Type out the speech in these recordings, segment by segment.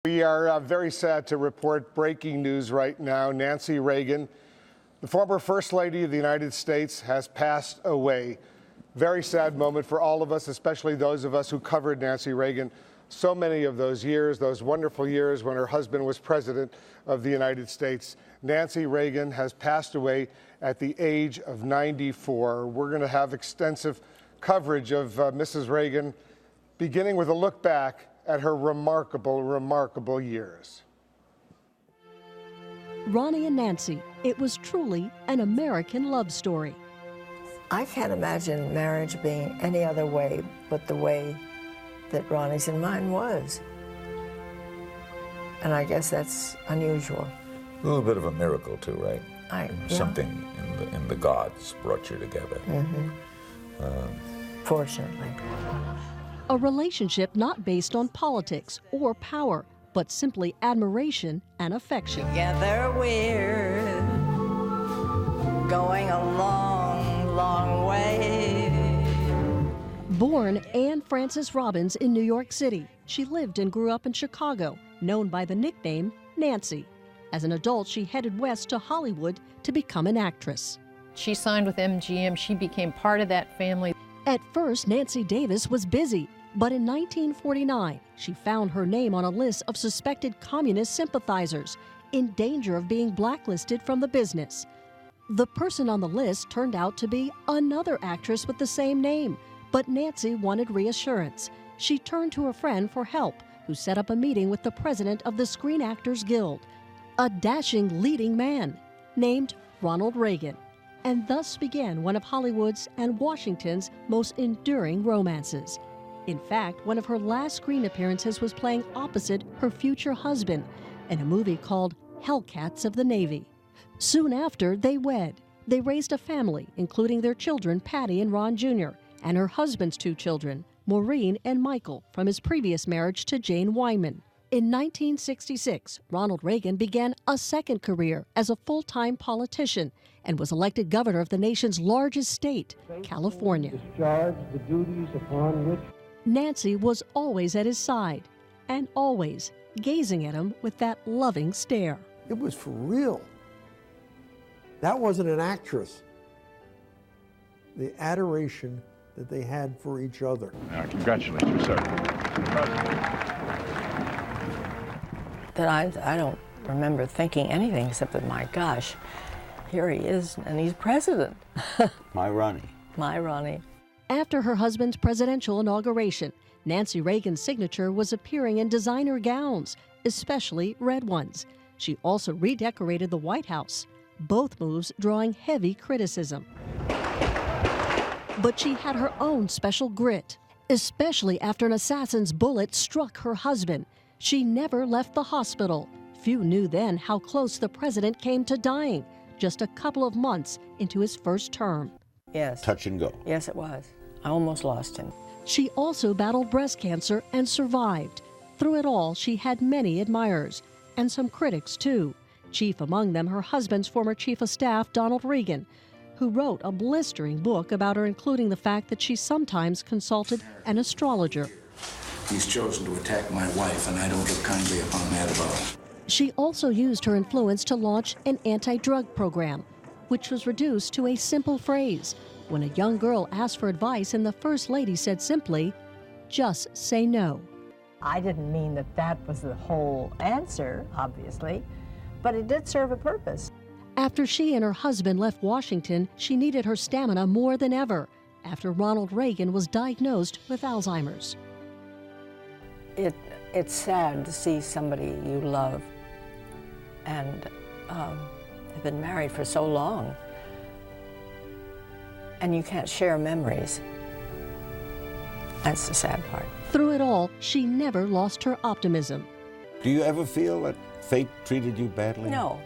We are very sad to report breaking news right now. Nancy Reagan, the former First Lady of the United States, has passed away. Very sad moment for all of us, especially those of us who covered Nancy Reagan so many of those years, those wonderful years when her husband was President of the United States. Nancy Reagan has passed away at the age of 94. We're going to have extensive coverage of Mrs. Reagan, beginning with a look back at her remarkable, remarkable years. Ronnie and Nancy, it was truly an American love story. I can't imagine marriage being any other way but the way that Ronnie's and mine was. And I guess that's unusual. A little bit of a miracle too, right? Yeah. Something in the gods brought you together. Fortunately. A relationship not based on politics or power, but simply admiration and affection. Together we're going a long, long way. Born Anne Frances Robbins in New York City, she lived and grew up in Chicago, known by the nickname Nancy. As an adult, she headed west to Hollywood to become an actress. She signed with MGM. She became part of that family. At first, Nancy Davis was busy, but in 1949, she found her name on a list of suspected communist sympathizers in danger of being blacklisted from the business. The person on the list turned out to be another actress with the same name, but Nancy wanted reassurance. She turned to a friend for help, who set up a meeting with the president of the Screen Actors Guild, a dashing leading man named Ronald Reagan. And thus began one of Hollywood's and Washington's most enduring romances. In fact, one of her last screen appearances was playing opposite her future husband in a movie called Hellcats of the Navy. Soon after, they wed. They raised a family, including their children, Patty and Ron Jr., and her husband's two children, Maureen and Michael, from his previous marriage to Jane Wyman. In 1966, Ronald Reagan began a second career as a full-time politician and was elected governor of the nation's largest state, California. Discharge the duties upon which Nancy was always at his side and always gazing at him with that loving stare. it was for real. That wasn't an actress. The adoration that they had for each other. Congratulate you, sir. That I don't remember thinking anything except that, my gosh, here he is, and he's president. My Ronnie. My Ronnie. After her husband's presidential inauguration, Nancy Reagan's signature was appearing in designer gowns, especially red ones. She also redecorated the White House, both moves drawing heavy criticism. But she had her own special grit, especially after an assassin's bullet struck her husband. She never left the hospital. Few knew then how close the president came to dying, just a couple of months into his first term. Yes. Touch and go. Yes, it was. I almost lost him. She also battled breast cancer and survived. Through it all, she had many admirers, and some critics too. Chief among them, her husband's former chief of staff, Donald Reagan, who wrote a blistering book about her, including the fact that she sometimes consulted an astrologer. He's chosen to attack my wife, and I don't look kindly upon that at all. She also used her influence to launch an anti-drug program, which was reduced to a simple phrase. When a young girl asked for advice and the First Lady said simply, "Just say no." I didn't mean that that was the whole answer, obviously, but it did serve a purpose. After she and her husband left Washington, she needed her stamina more than ever after Ronald Reagan was diagnosed with Alzheimer's. It's sad to see somebody you love and have been married for so long, and you can't share memories. That's the sad part. Through it all, she never lost her optimism. Do you ever feel that fate treated you badly? No,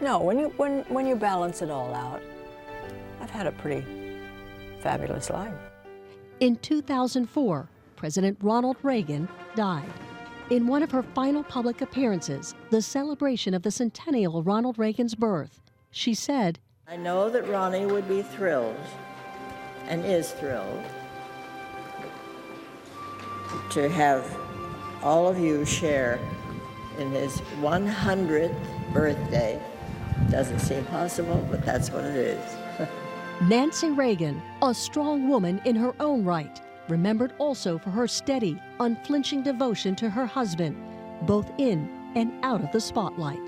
No, when you balance it all out, I've had a pretty fabulous life. In 2004, President Ronald Reagan died. In one of her final public appearances, the celebration of the centennial of Ronald Reagan's birth, she said, "I know that Ronnie would be thrilled, and is thrilled, to have all of you share in his 100th birthday. Doesn't seem possible, but that's what it is. Nancy Reagan, a strong woman in her own right, remembered also for her steady, unflinching devotion to her husband, both in and out of the spotlight.